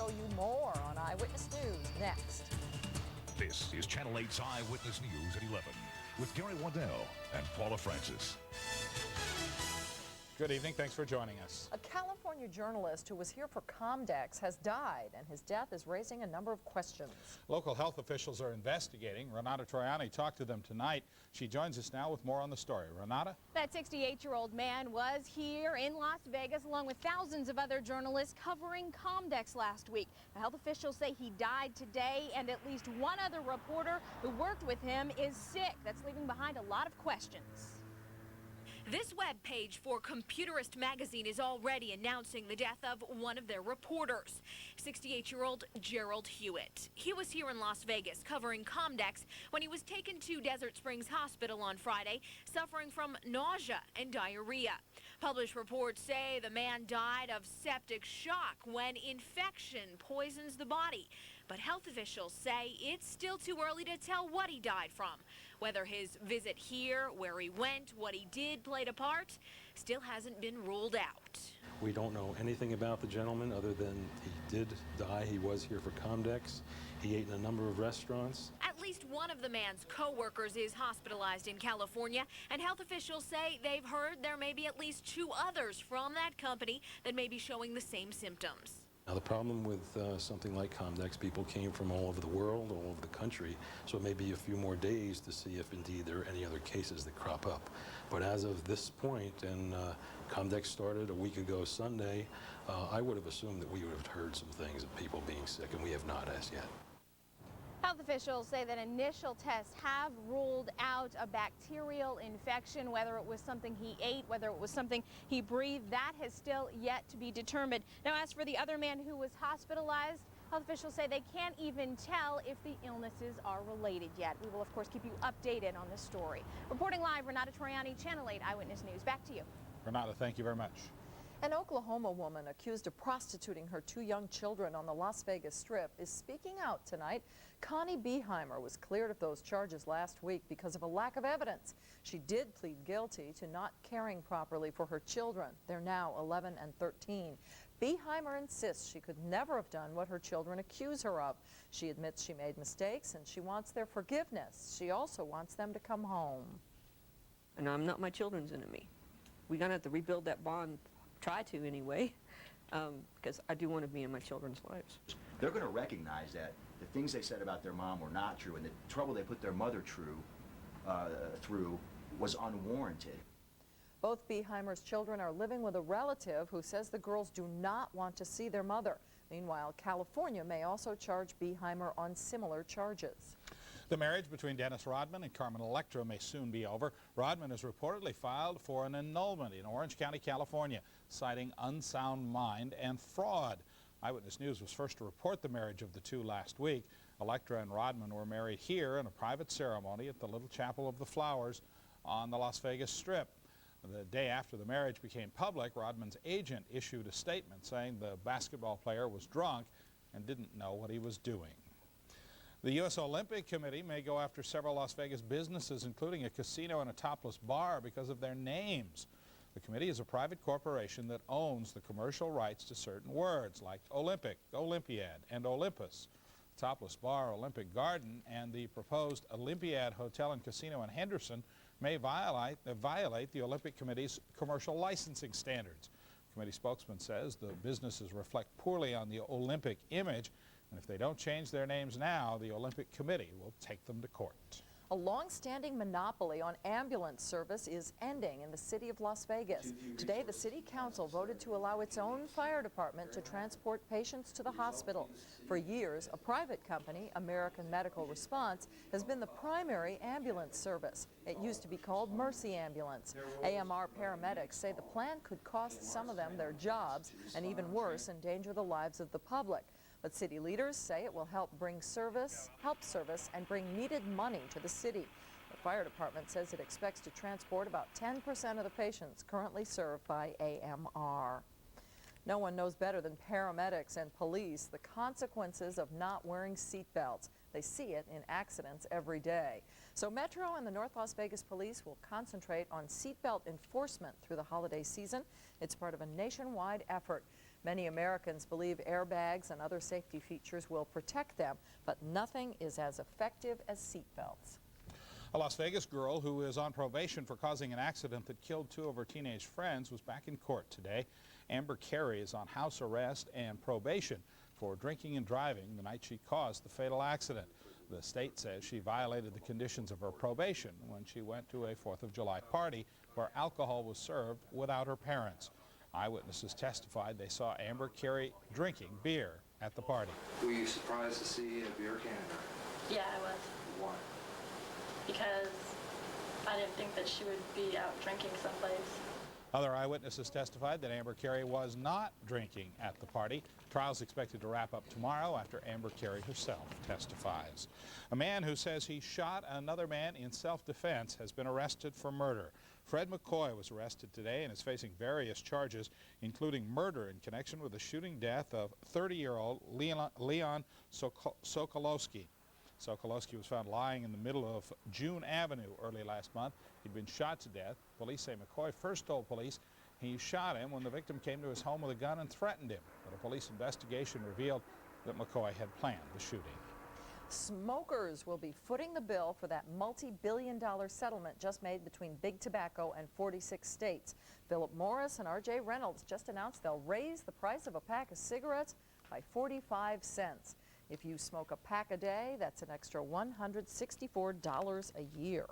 show you more on Eyewitness News next. This is Channel 8's Eyewitness News at 11 with Gary Waddell and Paula Francis. Good evening. Thanks for joining us. A California journalist who was here for Comdex has died, and his death is raising a number of questions. Local health officials are investigating. Renata Troiani talked to them tonight. She joins us now with more on the story. Renata? That 68-year-old man was here in Las Vegas along with thousands of other journalists covering Comdex last week. The health officials say he died today, and at least one other reporter who worked with him is sick. That's leaving behind a lot of questions. This webpage for Computerist magazine is already announcing the death of one of their reporters, 68-year-old Gerald Hewitt. He was here in Las Vegas covering Comdex when he was taken to Desert Springs Hospital on Friday, suffering from nausea and diarrhea. Published reports say the man died of septic shock when infection poisons the body. But health officials say it's still too early to tell what he died from. Whether his visit here, where he went, what he did played a part, still hasn't been ruled out. We don't know anything about the gentleman other than he did die. He was here for Comdex. He ate in a number of restaurants. At least one of the man's co-workers is hospitalized in California, and health officials say they've heard there may be at least 2 others from that company that may be showing the same symptoms. Now, the problem with something like Comdex, people came from all over the world, all over the country, so it may be a few more days to see if indeed there are any other cases that crop up. But as of this point, and Comdex started a week ago Sunday, I would have assumed that we would have heard some things of people being sick, and we have not as yet. Health officials say that initial tests have ruled out a bacterial infection. Whether it was something he ate, whether it was something he breathed, that has still yet to be determined. Now, as for the other man who was hospitalized, health officials say they can't even tell if the illnesses are related yet. We will, of course, keep you updated on this story. Reporting live, Renata Troiani, Channel 8 Eyewitness News. Back to you. Renata, thank you very much. An Oklahoma woman accused of prostituting her 2 young children on the Las Vegas Strip is speaking out tonight. Connie Beheimer was cleared of those charges last week because of a lack of evidence. She did plead guilty to not caring properly for her children. They're now 11 and 13. Beheimer insists she could never have done what her children accuse her of. She admits she made mistakes and she wants their forgiveness. She also wants them to come home. And I'm not my children's enemy. We're going to have to rebuild that bond. Try to anyway, because I do want to be in my children's lives. They're going to recognize that the things they said about their mom were not true, and the trouble they put their mother through was unwarranted. Both Beheimer's children are living with a relative who says the girls do not want to see their mother. Meanwhile, California may also charge Beheimer on similar charges. The marriage between Dennis Rodman and Carmen Electra may soon be over. Rodman has reportedly filed for an annulment in Orange County, California, citing unsound mind and fraud. Eyewitness News was first to report the marriage of the two last week. Electra and Rodman were married here in a private ceremony at the Little Chapel of the Flowers on the Las Vegas Strip. The day after the marriage became public, Rodman's agent issued a statement saying the basketball player was drunk and didn't know what he was doing. The U.S. Olympic Committee may go after several Las Vegas businesses, including a casino and a topless bar, because of their names. The committee is a private corporation that owns the commercial rights to certain words like Olympic, Olympiad, and Olympus. The topless bar, Olympic Garden, and the proposed Olympiad Hotel and Casino in Henderson may violate the Olympic Committee's commercial licensing standards. The committee spokesman says the businesses reflect poorly on the Olympic image, and if they don't change their names now, the Olympic Committee will take them to court. A long-standing monopoly on ambulance service is ending in the city of Las Vegas. Today, the city council voted to allow its own fire department to transport patients to the hospital. For years, a private company, American Medical Response, has been the primary ambulance service. It used to be called Mercy Ambulance. AMR paramedics say the plan could cost some of them their jobs and, even worse, endanger the lives of the public. But city leaders say it will help service, and bring needed money to the city. The fire department says it expects to transport about 10% of the patients currently served by AMR. No one knows better than paramedics and police the consequences of not wearing seat belts. They see it in accidents every day. So Metro and the North Las Vegas Police will concentrate on seatbelt enforcement through the holiday season. It's part of a nationwide effort. Many Americans believe airbags and other safety features will protect them, but nothing is as effective as seatbelts. A Las Vegas girl who is on probation for causing an accident that killed two of her teenage friends was back in court today. Amber Carey is on house arrest and probation for drinking and driving the night she caused the fatal accident. The state says she violated the conditions of her probation when she went to a 4th of July party where alcohol was served without her parents. Eyewitnesses testified they saw Amber Carey drinking beer at the party. Were you surprised to see a beer can? Yeah, I was. Why? Because I didn't think that she would be out drinking someplace. Other eyewitnesses testified that Amber Carey was not drinking at the party. Trial's expected to wrap up tomorrow after Amber Carey herself testifies. A man who says he shot another man in self-defense has been arrested for murder. Fred McCoy was arrested today and is facing various charges, including murder in connection with the shooting death of 30-year-old Leon Sokolowski. Sokolowski was found lying in the middle of June Avenue early last month. He'd been shot to death. Police say McCoy first told police he shot him when the victim came to his home with a gun and threatened him. But a police investigation revealed that McCoy had planned the shooting. Smokers will be footing the bill for that multi-billion-dollar settlement just made between Big Tobacco and 46 states. Philip Morris and R.J. Reynolds just announced they'll raise the price of a pack of cigarettes by 45 cents. If you smoke a pack a day, that's an extra $164 a year.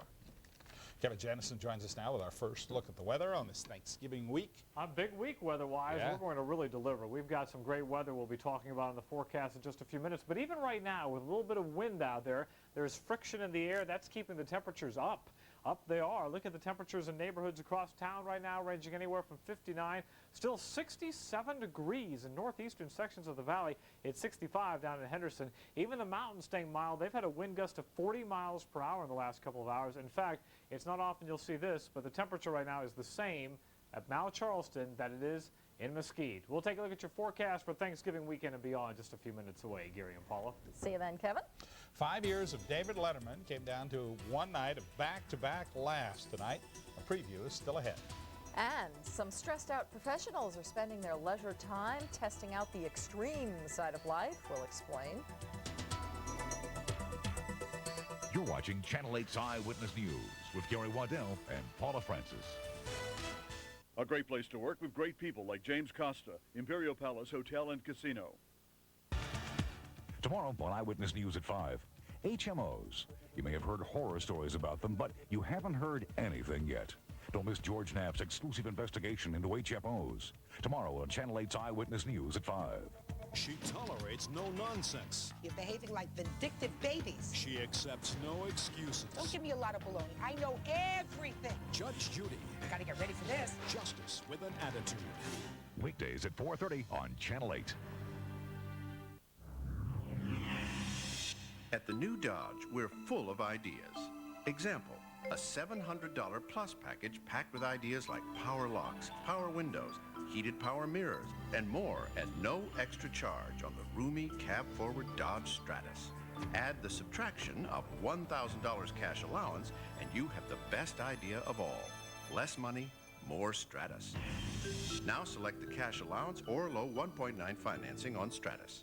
Kevin Jennison joins us now with our first look at the weather on this Thanksgiving week. A big week weather-wise. Yeah. We're going to really deliver. We've got some great weather we'll be talking about in the forecast in just a few minutes. But even right now, with a little bit of wind out there, there's friction in the air. That's keeping the temperatures up. Up they are. Look at the temperatures in neighborhoods across town right now, ranging anywhere from 59, still 67 degrees in northeastern sections of the valley. It's 65 down in Henderson. Even the mountains staying mild. They've had a wind gust of 40 miles per hour in the last couple of hours. In fact, it's not often you'll see this, but the temperature right now is the same at Mount Charleston that it is in Mesquite. We'll take a look at your forecast for Thanksgiving weekend and beyond just a few minutes away. Gary and Paula. See you then, Kevin. 5 years of David Letterman came down to one night of back-to-back laughs tonight. A preview is still ahead. And some stressed out professionals are spending their leisure time testing out the extreme side of life. We'll explain. You're watching Channel 8's Eyewitness News with Gary Waddell and Paula Francis. A great place to work with great people like James Costa, Imperial Palace Hotel and Casino. Tomorrow on Eyewitness News at 5, HMOs. You may have heard horror stories about them, but you haven't heard anything yet. Don't miss George Knapp's exclusive investigation into HMOs. Tomorrow on Channel 8's Eyewitness News at 5. She tolerates no nonsense. You're behaving like vindictive babies. She accepts no excuses. Don't give me a lot of baloney. I know everything. Judge Judy. I gotta get ready for this. Justice with an attitude. Weekdays at 4:30 on Channel 8. At the new Dodge, we're full of ideas. Example, a $700 plus package packed with ideas like power locks, power windows, heated power mirrors, and more at no extra charge on the roomy cab-forward Dodge Stratus. Add the subtraction of $1,000 cash allowance, and you have the best idea of all. Less money, more Stratus. Now select the cash allowance or low 1.9 financing on Stratus.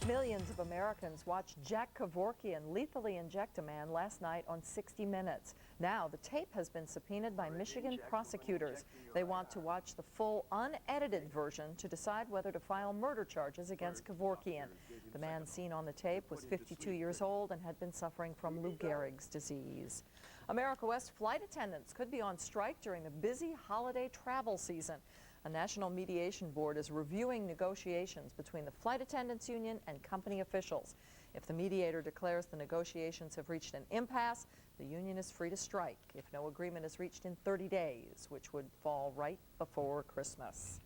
Millions of Americans watched Jack Kevorkian lethally inject a man last night on 60 Minutes. Now, the tape has been subpoenaed by Michigan prosecutors. They want to watch the full, unedited version to decide whether to file murder charges against Kevorkian. The man seen on the tape was 52 years old and had been suffering from Lou Gehrig's disease. America West flight attendants could be on strike during the busy holiday travel season. A national mediation board is reviewing negotiations between the Flight Attendants Union and company officials. If the mediator declares the negotiations have reached an impasse, the union is free to strike if no agreement is reached in 30 days, which would fall right before Christmas.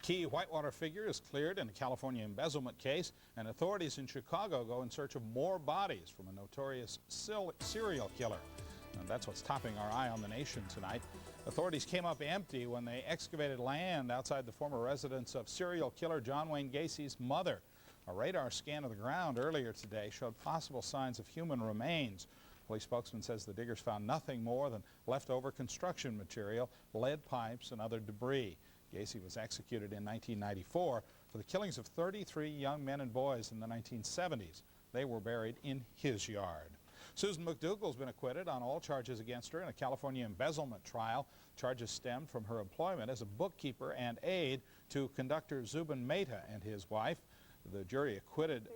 Key Whitewater figure is cleared in a California embezzlement case, and authorities in Chicago go in search of more bodies from a notorious serial killer. And that's what's topping our Eye on the Nation tonight. Authorities came up empty when they excavated land outside the former residence of serial killer John Wayne Gacy's mother. A radar scan of the ground earlier today showed possible signs of human remains. Police spokesman says the diggers found nothing more than leftover construction material, lead pipes, and other debris. Gacy was executed in 1994 for the killings of 33 young men and boys in the 1970s. They were buried in his yard. Susan McDougal's been acquitted on all charges against her in a California embezzlement trial. Charges stemmed from her employment as a bookkeeper and aide to conductor Zubin Mehta and his wife. The jury acquitted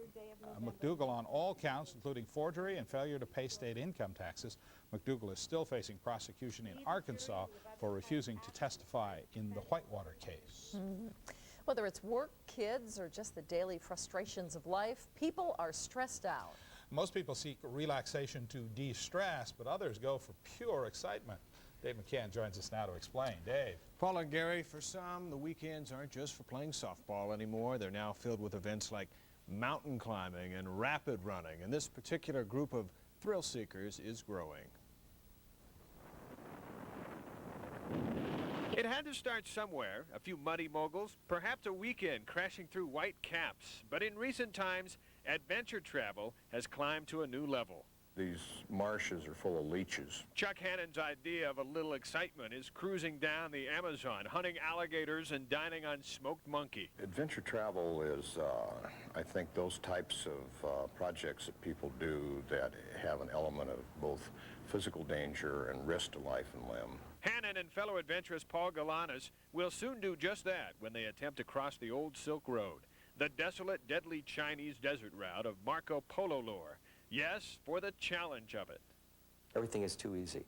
McDougal on all counts, including forgery and failure to pay state income taxes. McDougal is still facing prosecution in Arkansas for refusing to testify in the Whitewater case. Whether it's work, kids, or just the daily frustrations of life, people are stressed out. Most people seek relaxation to de-stress, but others go for pure excitement. Dave McCann joins us now to explain. Dave. Paul and Gary, for some, the weekends aren't just for playing softball anymore. They're now filled with events like mountain climbing and rapid running, and this particular group of thrill seekers is growing. It had to start somewhere, a few muddy moguls, perhaps a weekend crashing through white caps. But in recent times, adventure travel has climbed to a new level. These marshes are full of leeches. Chuck Hannon's idea of a little excitement is cruising down the Amazon, hunting alligators and dining on smoked monkey. Adventure travel is, I think, those types of projects that people do that have an element of both physical danger and risk to life and limb. Hannon and fellow adventurist Paul Galanis will soon do just that when they attempt to cross the old Silk Road, the desolate, deadly Chinese desert route of Marco Polo lore. Yes, for the challenge of it. Everything is too easy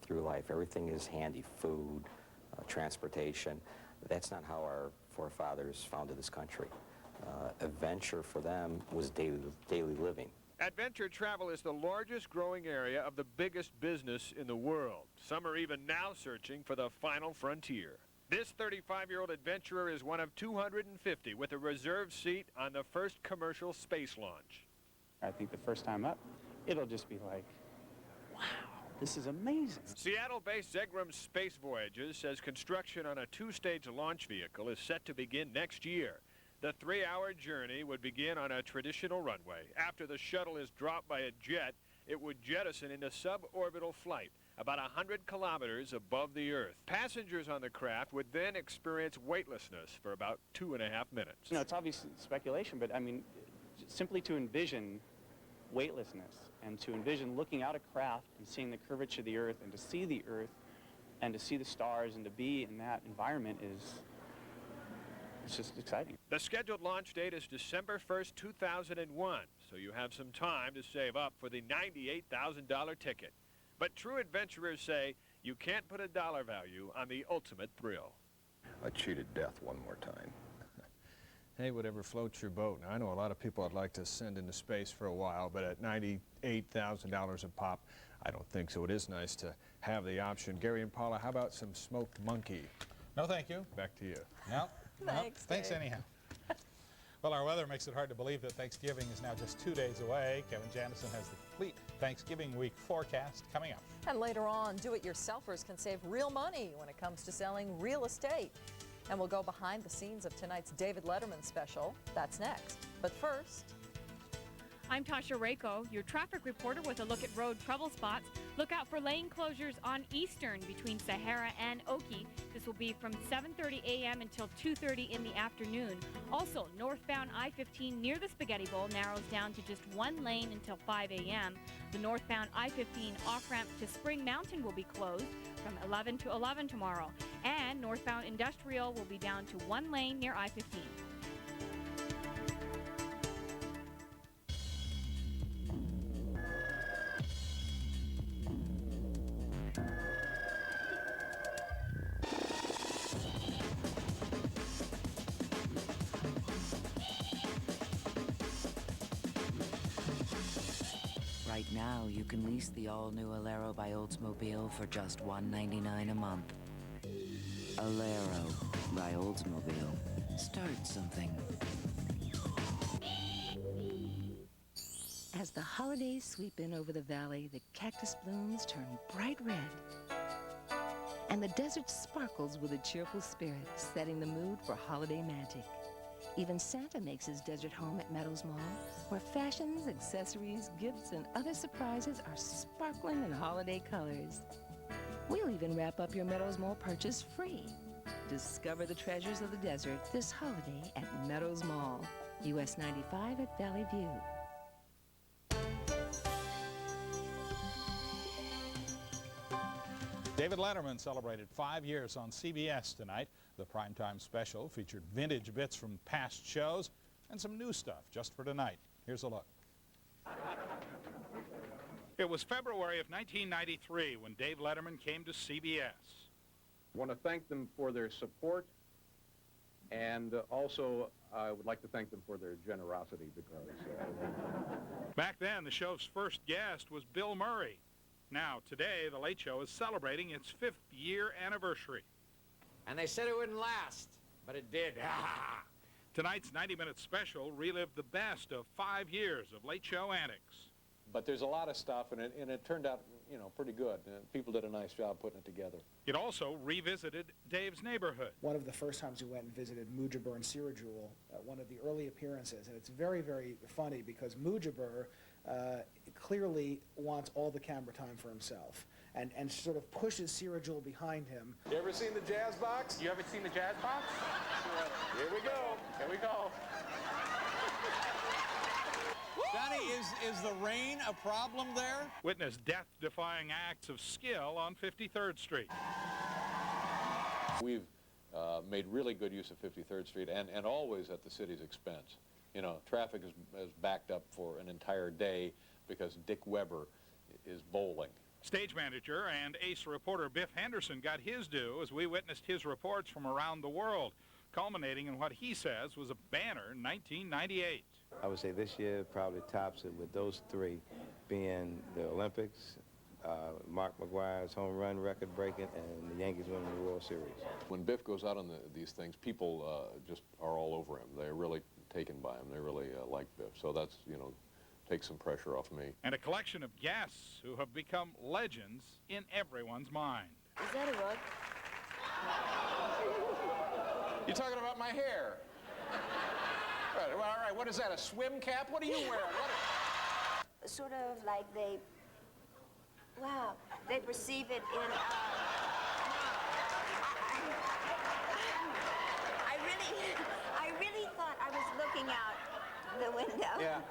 through life. Everything is handy, food, transportation. That's not how our forefathers founded this country. Adventure for them was daily living. Adventure travel is the largest growing area of the biggest business in the world. Some are even now searching for the final frontier. This 35-year-old adventurer is one of 250 with a reserved seat on the first commercial space launch. I think the first time up, it'll just be like, wow, this is amazing. Seattle-based Zegram Space Voyages says construction on a two-stage launch vehicle is set to begin next year. The 3-hour journey would begin on a traditional runway. After the shuttle is dropped by a jet, it would jettison into suborbital flight, about 100 kilometers above the Earth. Passengers on the craft would then experience weightlessness for about 2.5 minutes. You know, it's obviously speculation, but I mean, simply to envision weightlessness and to envision looking out a craft and seeing the curvature of the Earth and to see the Earth and to see the stars and to be in that environment it's just exciting. The scheduled launch date is December 1st, 2001, so you have some time to save up for the $98,000 ticket. But true adventurers say you can't put a dollar value on the ultimate thrill. I cheated death one more time. Hey, whatever floats your boat. Now, I know a lot of people I'd like to send into space for a while, but at $98,000 a pop, I don't think so. It is nice to have the option. Gary and Paula, how about some smoked monkey? No, thank you. Back to you. No. Thanks, Thanks Dave. anyhow. Well, our weather makes it hard to believe that Thanksgiving is now just 2 days away. Kevin Janison has the complete Thanksgiving week forecast coming up. And later on, do-it-yourselfers can save real money when it comes to selling real estate. And we'll go behind the scenes of tonight's David Letterman special. That's next. But first... I'm Tasha Rako, your traffic reporter with a look at road trouble spots. Look out for lane closures on Eastern between Sahara and Oki. This will be from 7:30 a.m. until 2:30 in the afternoon. Also, northbound I-15 near the Spaghetti Bowl narrows down to just one lane until 5 a.m. The northbound I-15 off-ramp to Spring Mountain will be closed from 11 to 11 tomorrow. And northbound Industrial will be down to one lane near I-15. Right now, you can lease the all-new Alero by Oldsmobile for just $199 a month. Alero by Oldsmobile. Start something. As the holidays sweep in over the valley, the cactus blooms turn bright red. And the desert sparkles with a cheerful spirit, setting the mood for holiday magic. Even Santa makes his desert home at Meadows Mall, where fashions, accessories, gifts, and other surprises are sparkling in holiday colors. We'll even wrap up your Meadows Mall purchase free. Discover the treasures of the desert this holiday at Meadows Mall, US 95 at Valley View. David Letterman celebrated 5 years on CBS tonight. The primetime special featured vintage bits from past shows and some new stuff just for tonight. Here's a look. It was February of 1993 when Dave Letterman came to CBS. I want to thank them for their support, and also I would like to thank them for their generosity because... Back then, the show's first guest was Bill Murray. Now, today, The Late Show is celebrating its 5th year anniversary. And they said it wouldn't last, but it did. Tonight's 90-minute special relived the best of 5 years of Late Show antics. But there's a lot of stuff, and it turned out, you know, pretty good. People did a nice job putting it together. It also revisited Dave's neighborhood. One of the first times we went and visited Mujibur and Sirajul, one of the early appearances, and it's very, very funny because Mujibur clearly wants all the camera time for himself and sort of pushes Sirajul behind him. You ever seen the Jazz Box? You ever seen the Jazz Box? Here we go. Here we go. Johnny, is the rain a problem there? Witness death-defying acts of skill on 53rd Street. We've made really good use of 53rd Street and always at the city's expense. You know, traffic is backed up for an entire day because Dick Weber is bowling. Stage manager and ace reporter Biff Henderson got his due as we witnessed his reports from around the world, culminating in what he says was a banner 1998. I would say this year probably tops it with those three being the Olympics, Mark McGwire's home run record breaking, and the Yankees winning the World Series. When Biff goes out on these things, people just are all over him. They're really taken by him. They really like Biff. So that's, you know, takes some pressure off me. And a collection of guests who have become legends in everyone's mind. Is that a rug? You're talking about my hair. All right, what is that, a swim cap? What are you wearing? Sort of like they perceive it in, I really thought I was looking out the window. Yeah.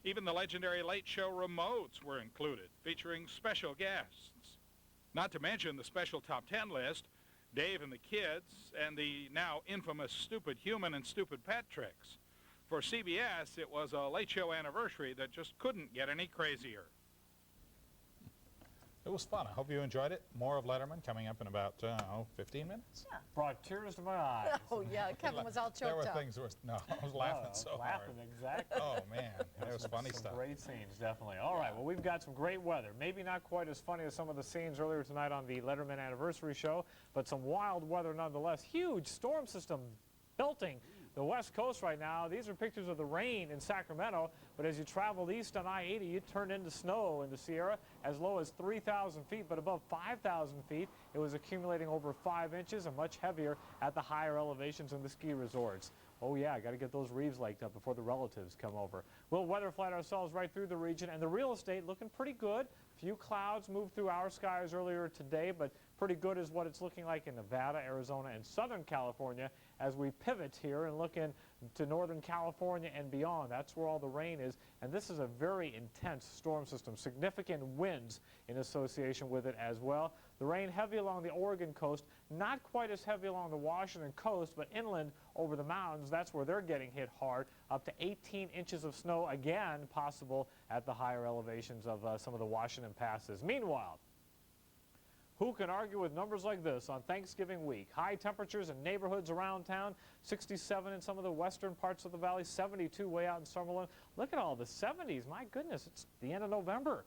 Even the legendary Late Show remotes were included, featuring special guests. Not to mention the special top 10 list, Dave and the Kids, and the now infamous Stupid Human and Stupid Pet Tricks. For CBS, it was a Late Show anniversary that just couldn't get any crazier. It was fun. I hope you enjoyed it. More of Letterman coming up in about, 15 minutes? Yeah. Brought tears to my eyes. Oh, yeah, Kevin was all choked There were up. things, no, I was laughing so hard. Laughing, exactly. Oh, man, it was funny some stuff. Great scenes, definitely. All right, well, we've got some great weather. Maybe not quite as funny as some of the scenes earlier tonight on the Letterman anniversary show, but some wild weather nonetheless. Huge storm system belting the West Coast right now. These are pictures of the rain in Sacramento, but as you traveled east on I-80, it turned into snow in the Sierra as low as 3,000 feet, but above 5,000 feet, it was accumulating over 5 inches and much heavier at the higher elevations in the ski resorts. Oh yeah, got to get those reefs laked up before the relatives come over. We'll weather flight ourselves right through the region, and the real estate looking pretty good. Few clouds moved through our skies earlier today, but pretty good is what it's looking like in Nevada, Arizona, and Southern California as we pivot here and look into Northern California and beyond. That's where all the rain is, and this is a very intense storm system. Significant winds in association with it as well. The rain heavy along the Oregon coast, not quite as heavy along the Washington coast, but inland over the mountains, that's where they're getting hit hard. Up to 18 inches of snow, again, possible at the higher elevations of some of the Washington passes. Meanwhile, who can argue with numbers like this on Thanksgiving week? High temperatures in neighborhoods around town, 67 in some of the western parts of the valley, 72 way out in Summerlin. Look at all the 70s. My goodness, it's the end of November.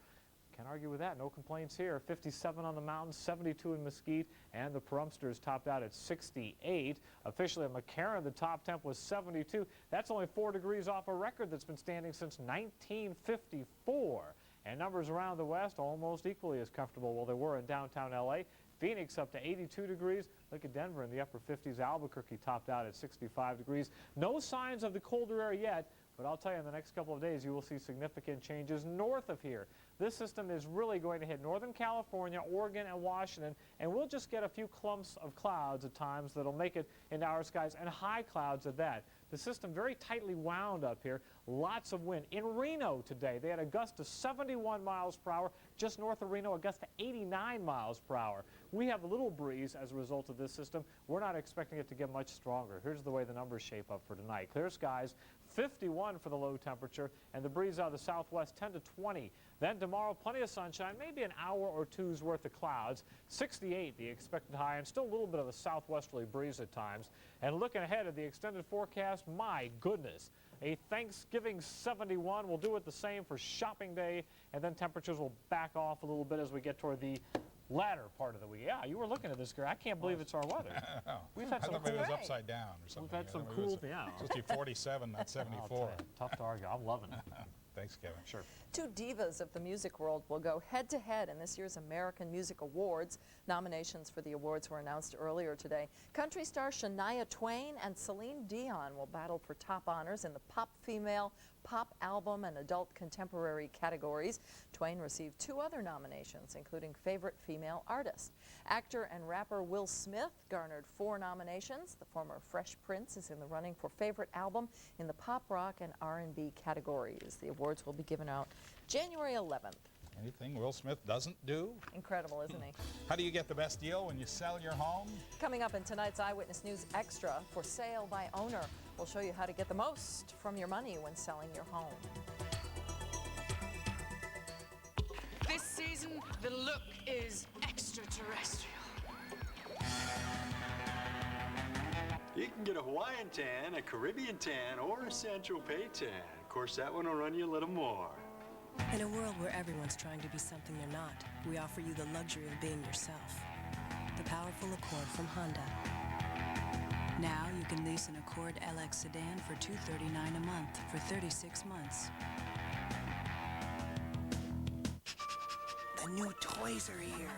Can't argue with that. No complaints here. 57 on the mountains, 72 in Mesquite, and the Pahrumsters topped out at 68. Officially at McCarran, the top temp was 72. That's only 4 degrees off a record that's been standing since 1954. And numbers around the west almost equally as comfortable. Well, they were in downtown L.A. Phoenix up to 82 degrees. Look at Denver in the upper 50s. Albuquerque topped out at 65 degrees. No signs of the colder air yet, but I'll tell you in the next couple of days you will see significant changes north of here. This system is really going to hit Northern California, Oregon, and Washington, and we'll just get a few clumps of clouds at times that'll make it into our skies, and high clouds at that. The system very tightly wound up here. Lots of wind. In Reno today, they had a gust of 71 miles per hour. Just north of Reno, a gust of 89 miles per hour. We have a little breeze as a result of this system. We're not expecting it to get much stronger. Here's the way the numbers shape up for tonight. Clear skies, 51 for the low temperature, and the breeze out of the southwest 10 to 20. Then tomorrow, plenty of sunshine, maybe an hour or two's worth of clouds. 68 the expected high, and still a little bit of a southwesterly breeze at times. And looking ahead at the extended forecast, my goodness, a Thanksgiving 71. We'll do it the same for shopping day, and then temperatures will back off a little bit as we get toward the latter part of the week. Yeah, you were looking at this, girl. I can't believe it's our weather. We've had I some thought maybe it was upside down or something. We've had some cool, yeah. It's supposed to be 47, not 74. Tough to argue. I'm loving it. Thanks, Kevin. Sure. Two divas of the music world will go head-to-head in this year's American Music Awards. Nominations for the awards were announced earlier today. Country star Shania Twain and Celine Dion will battle for top honors in the pop female, pop album, and adult contemporary categories. Twain received 2 other nominations, including favorite female artist. Actor and rapper Will Smith garnered 4 nominations. The former Fresh Prince is in the running for favorite album in the pop rock and R&B categories. The awards will be given out January 11th. Anything Will Smith doesn't do? Incredible, isn't he? How do you get the best deal when you sell your home? Coming up in tonight's Eyewitness News Extra, for sale by owner. We'll show you how to get the most from your money when selling your home. This season, the look is extraterrestrial. You can get a Hawaiian tan, a Caribbean tan, or a Saint-Tropez tan. Of course, that one will run you a little more. In a world where everyone's trying to be something they're not, we offer you the luxury of being yourself. The powerful Accord from Honda. Now you can lease an Accord LX sedan for $239 a month for 36 months. The new toys are here.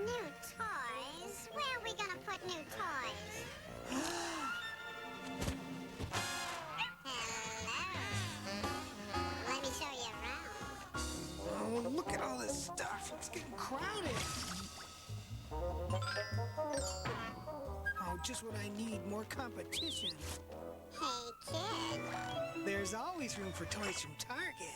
New toys? Where are we gonna put new toys? Let me show you around. Oh, look at all this stuff. It's getting crowded. Oh, just what I need, more competition. Hey, kid. There's always room for toys from Target.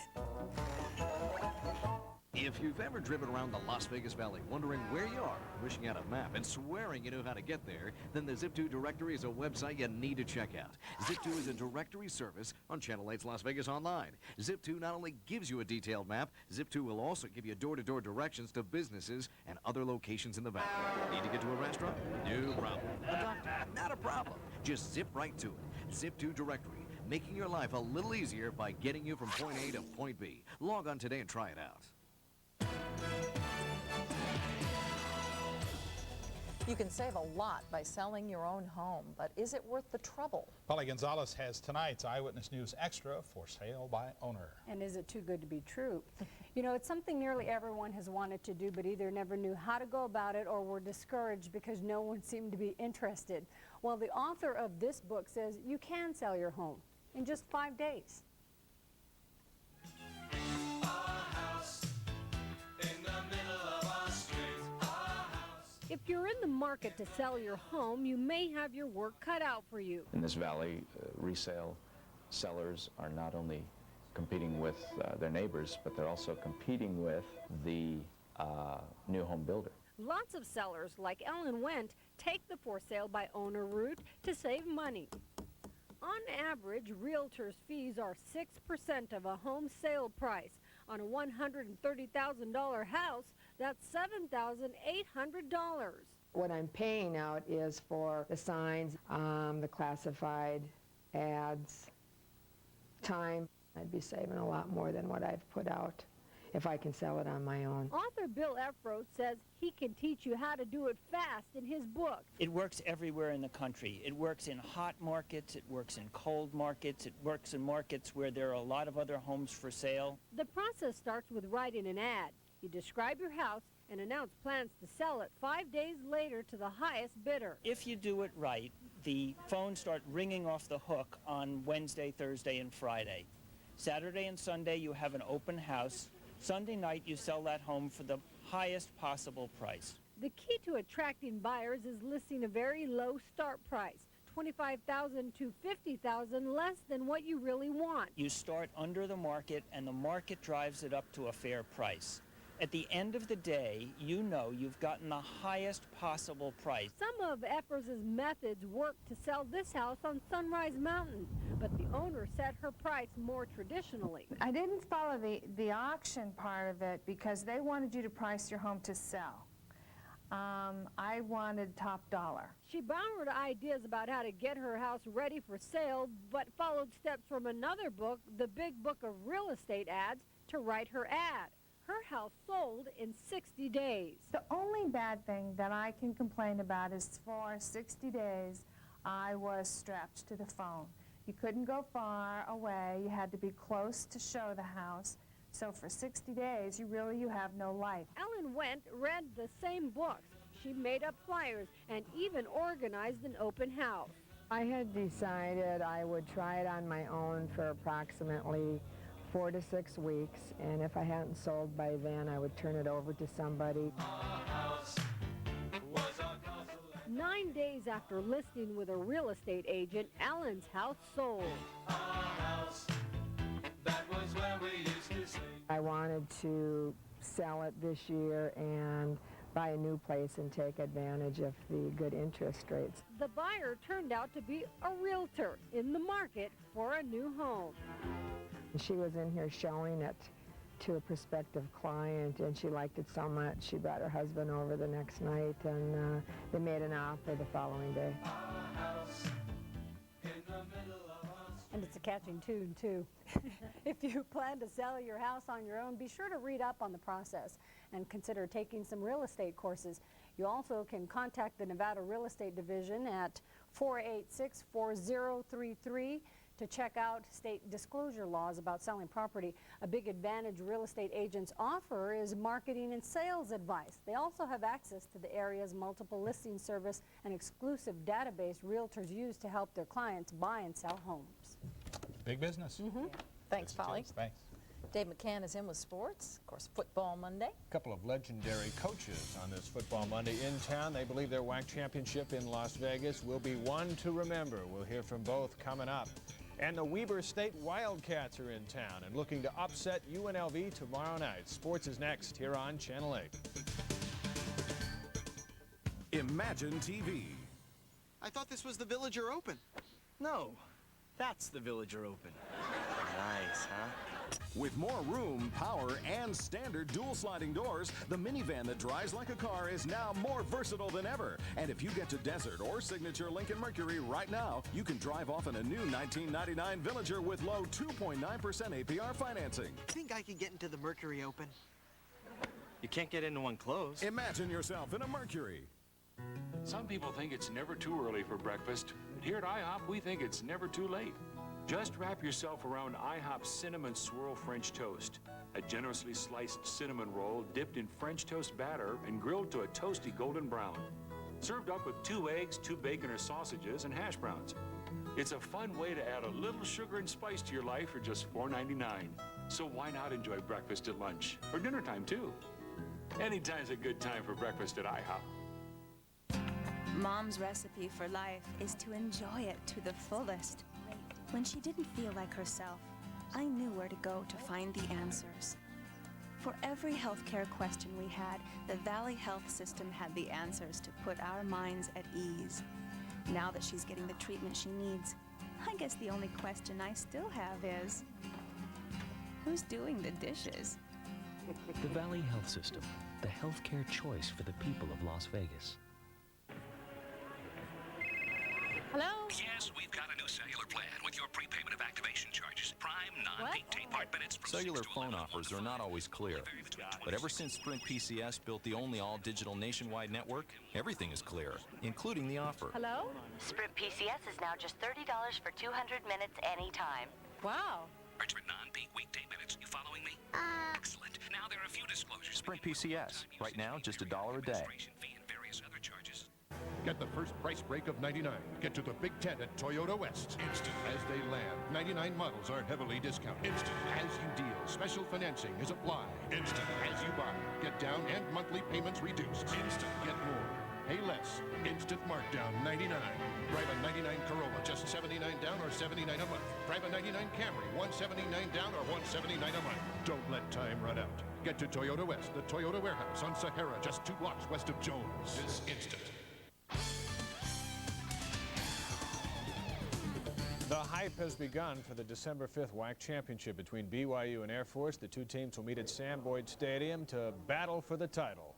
If you've ever driven around the Las Vegas Valley wondering where you are, wishing out a map, and swearing you know how to get there, then the Zip2 directory is a website you need to check out. Zip2 is a directory service on Channel 8's Las Vegas Online. Zip2 not only gives you a detailed map, Zip2 will also give you door-to-door directions to businesses and other locations in the valley. Need to get to a restaurant? No problem. A doctor? Not a problem. Just zip right to it. Zip2 directory, making your life a little easier by getting you from point A to point B. Log on today and try it out. You can save a lot by selling your own home, but is it worth the trouble? Paulie Gonzalez has tonight's Eyewitness News Extra, for sale by owner. And is it too good to be true? You know, it's something nearly everyone has wanted to do, but either never knew how to go about it or were discouraged because no one seemed to be interested. Well, the author of this book says you can sell your home in just 5 days. If you're in the market to sell your home, you may have your work cut out for you. In this valley, resale sellers are not only competing with their neighbors, but they're also competing with the new home builder. Lots of sellers, like Ellen Wendt, take the for sale by owner route to save money. On average, realtors' fees are 6% of a home sale price. On a $130,000 house, that's $7,800. What I'm paying out is for the signs, the classified ads, time. I'd be saving a lot more than what I've put out if I can sell it on my own. Author Bill Efroth says he can teach you how to do it fast in his book. It works everywhere in the country. It works in hot markets, it works in cold markets, it works in markets where there are a lot of other homes for sale. The process starts with writing an ad. You describe your house and announced plans to sell it 5 days later to the highest bidder. If you do it right, the phones start ringing off the hook on Wednesday, Thursday, and Friday. Saturday and Sunday, you have an open house. Sunday night, you sell that home for the highest possible price. The key to attracting buyers is listing a very low start price, $25,000 to $50,000, less than what you really want. You start under the market, and the market drives it up to a fair price. At the end of the day, you know you've gotten the highest possible price. Some of Eppers's methods worked to sell this house on Sunrise Mountain, but the owner set her price more traditionally. I didn't follow the auction part of it because they wanted you to price your home to sell. I wanted top dollar. She borrowed ideas about how to get her house ready for sale, but followed steps from another book, the Big Book of Real Estate Ads, to write her ad. Her house sold in 60 days. The only bad thing that I can complain about is for 60 days, I was strapped to the phone. You couldn't go far away. You had to be close to show the house. So for 60 days, you have no life. Ellen Wendt read the same books. She made up flyers and even organized an open house. I had decided I would try it on my own for approximately 4 to 6 weeks, and if I hadn't sold by then, I would turn it over to somebody. 9 days after listing with a real estate agent, Ellen's house sold. I wanted to sell it this year and buy a new place and take advantage of the good interest rates. The buyer turned out to be a realtor in the market for a new home. She was in here showing it to a prospective client, and she liked it so much she brought her husband over the next night, and they made an offer the following day. And it's a catching tune, too. If you plan to sell your house on your own, be sure to read up on the process and consider taking some real estate courses. You also can contact the Nevada Real Estate Division at 486-4033 to check out state disclosure laws about selling property. A big advantage real estate agents offer is marketing and sales advice. They also have access to the area's multiple listing service and exclusive database realtors use to help their clients buy and sell homes. Big business. Thanks, Polly. Thanks. Dave McCann is in with sports. Of course, Football Monday. A couple of legendary coaches on this Football Monday in town. They believe their WAC championship in Las Vegas will be one to remember. We'll hear from both coming up. And the Weber State Wildcats are in town and looking to upset UNLV tomorrow night. Sports is next here on Channel 8. Imagine TV. I thought this was the Villager Open. No, that's the Villager Open. Nice, huh? With more room, power, and standard dual sliding doors, the minivan that drives like a car is now more versatile than ever. And if you get to Desert or Signature Lincoln Mercury right now, you can drive off in a new 1999 Villager with low 2.9% APR financing. Think I could get into the Mercury Open? You can't get into one closed. Imagine yourself in a Mercury. Some people think it's never too early for breakfast. But here at IHOP, we think it's never too late. Just wrap yourself around IHOP's Cinnamon Swirl French Toast, a generously sliced cinnamon roll dipped in French toast batter and grilled to a toasty golden brown. Served up with 2 eggs, 2 bacon or sausages, and hash browns. It's a fun way to add a little sugar and spice to your life for just $4.99. So why not enjoy breakfast at lunch or dinner time too? Anytime's a good time for breakfast at IHOP. Mom's recipe for life is to enjoy it to the fullest. When she didn't feel like herself, I knew where to go to find the answers. For every healthcare question we had, the Valley Health System had the answers to put our minds at ease. Now that she's getting the treatment she needs, I guess the only question I still have is, who's doing the dishes? The Valley Health System, the healthcare choice for the people of Las Vegas. Hello? Yes, we've got a new cellular plan with your prepayment of activation charges. Prime non-peak day part minutes from Cellular phone offers are not always clear. But ever since Sprint PCS built the only all-digital nationwide network, everything is clear, including the offer. Hello? Sprint PCS is now just $30 for 200 minutes anytime. Wow. Non-peak weekday minutes. You following me? Excellent. Now there are a few disclosures. Sprint PCS. Right now, just $1 a day. Fee and various other charges. Get the first price break of 99. Get to the Big Tent at Toyota West. Instant. As they land, 99 models are heavily discounted. Instant. As you deal, special financing is applied. Instant. As you buy, get down and monthly payments reduced. Instant. Get more. Pay less. Instant markdown 99. Drive a 99 Corolla, just $79 down or $79 a month. Drive a 99 Camry, $179 down or $179 a month. Don't let time run out. Get to Toyota West, the Toyota warehouse on Sahara, just 2 blocks west of Jones. This instant. The hype has begun for the December 5th WAC championship between BYU and Air Force. The two teams will meet at Sam Boyd Stadium to battle for the title.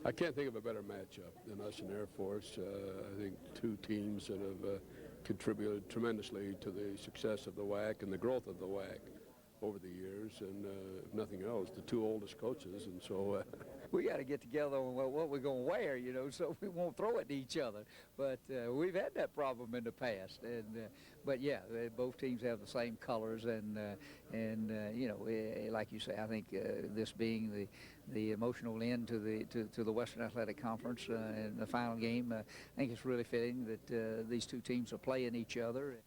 I can't think of a better matchup than us and Air Force. I think two teams that have contributed tremendously to the success of the WAC and the growth of the WAC over the years, and if nothing else, the two oldest coaches, and so we got to get together on what we're going to wear, you know, so we won't throw it to each other. But we've had that problem in the past, and but yeah, both teams have the same colors, and you know, like you say, I think this being the emotional end to the Western Athletic Conference in the final game, I think it's really fitting that these two teams are playing each other.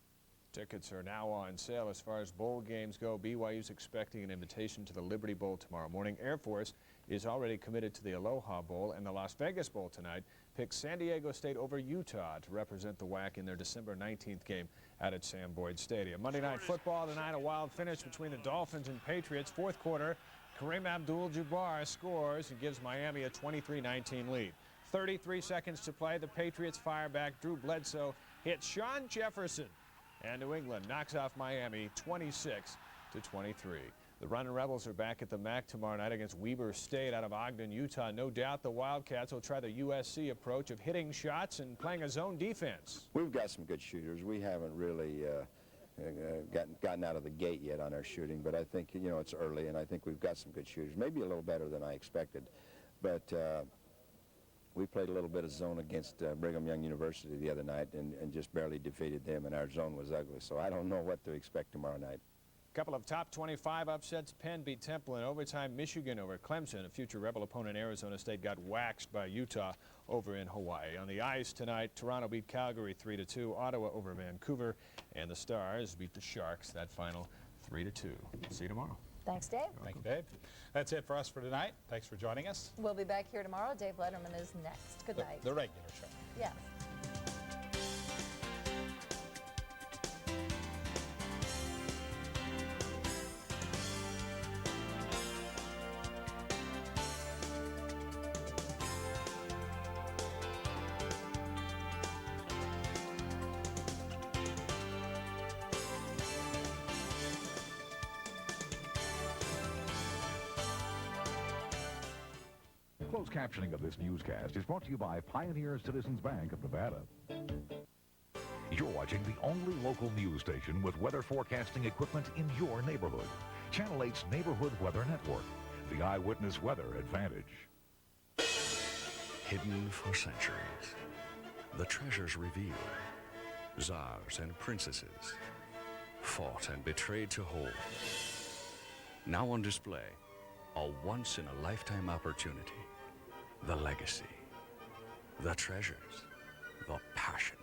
Tickets are now on sale. As far as bowl games go, BYU's expecting an invitation to the Liberty Bowl tomorrow morning. Air Force is already committed to the Aloha Bowl, and the Las Vegas Bowl tonight picks San Diego State over Utah to represent the WAC in their December 19th game out at Sam Boyd Stadium. Monday Night Football tonight, a wild finish between the Dolphins and Patriots. Fourth quarter, Kareem Abdul-Jabbar scores and gives Miami a 23-19 lead. 33 seconds to play. The Patriots fire back. Drew Bledsoe hits Sean Jefferson. And New England knocks off Miami 26-23. The Runnin' Rebels are back at the MAC tomorrow night against Weber State out of Ogden, Utah. No doubt the Wildcats will try the USC approach of hitting shots and playing a zone defense. We've got some good shooters. We haven't really gotten out of the gate yet on our shooting, but I think, you know, it's early, and I think we've got some good shooters. Maybe a little better than I expected, but we played a little bit of zone against Brigham Young University the other night and just barely defeated them, and our zone was ugly. So I don't know what to expect tomorrow night. A couple of top 25 upsets. Penn beat Temple in overtime. Michigan over Clemson. A future Rebel opponent, Arizona State, got waxed by Utah over in Hawaii. On the ice tonight, Toronto beat Calgary 3-2. Ottawa over Vancouver. And the Stars beat the Sharks. That final 3-2. See you tomorrow. Thanks, Dave. Thank you, Dave. That's it for us for tonight. Thanks for joining us. We'll be back here tomorrow. Dave Letterman is next. Good night. The regular show. Yes. Closed captioning of this newscast is brought to you by Pioneer Citizens Bank of Nevada. You're watching the only local news station with weather forecasting equipment in your neighborhood. Channel 8's Neighborhood Weather Network, the Eyewitness Weather Advantage. Hidden for centuries, the treasures revealed, czars and princesses, fought and betrayed to hold. Now on display, a once-in-a-lifetime opportunity. The legacy, the treasures, the passion.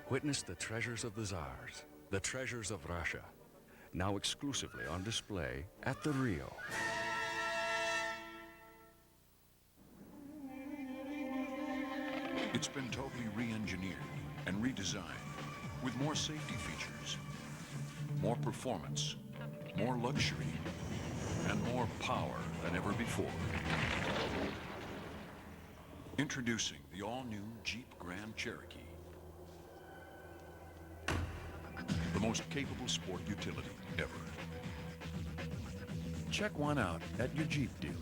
Witness the treasures of the czars, the treasures of Russia, now exclusively on display at the Rio. It's been totally re-engineered and redesigned with more safety features, more performance, more luxury, and more power than ever before. Introducing the all-new Jeep Grand Cherokee. The most capable sport utility ever. Check one out at your Jeep dealer.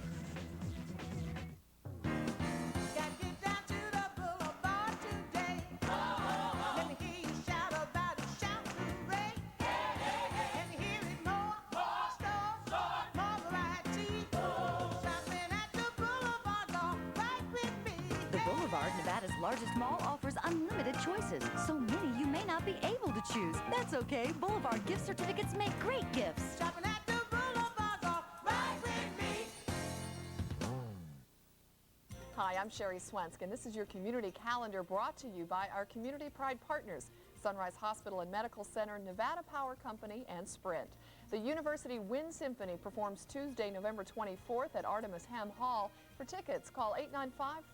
Nevada's largest mall offers unlimited choices. So many you may not be able to choose. That's okay. Boulevard gift certificates make great gifts. Shopping at the Boulevards, all right with me. Hi, I'm Sherry Swensk, and this is your community calendar brought to you by our Community Pride partners, Sunrise Hospital and Medical Center, Nevada Power Company, and Sprint. The University Wind Symphony performs Tuesday, November 24th at Artemis Ham Hall. For tickets, call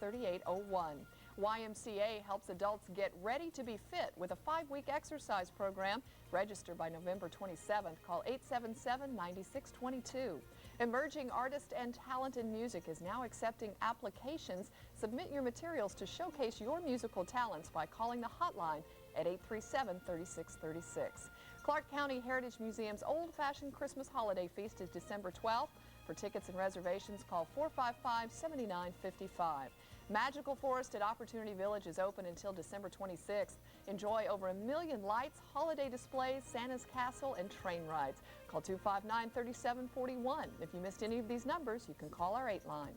895-3801. YMCA helps adults get ready to be fit with a 5-week exercise program. Register by November 27th. Call 877-9622. Emerging artist and talent in music is now accepting applications. Submit your materials to showcase your musical talents by calling the hotline at 837-3636. Clark County Heritage Museum's old-fashioned Christmas holiday feast is December 12th. For tickets and reservations, call 455-7955. Magical Forest at Opportunity Village is open until December 26th. Enjoy over 1 million lights, holiday displays, Santa's Castle, and train rides. Call 259-3741. If you missed any of these numbers, you can call our 8 line.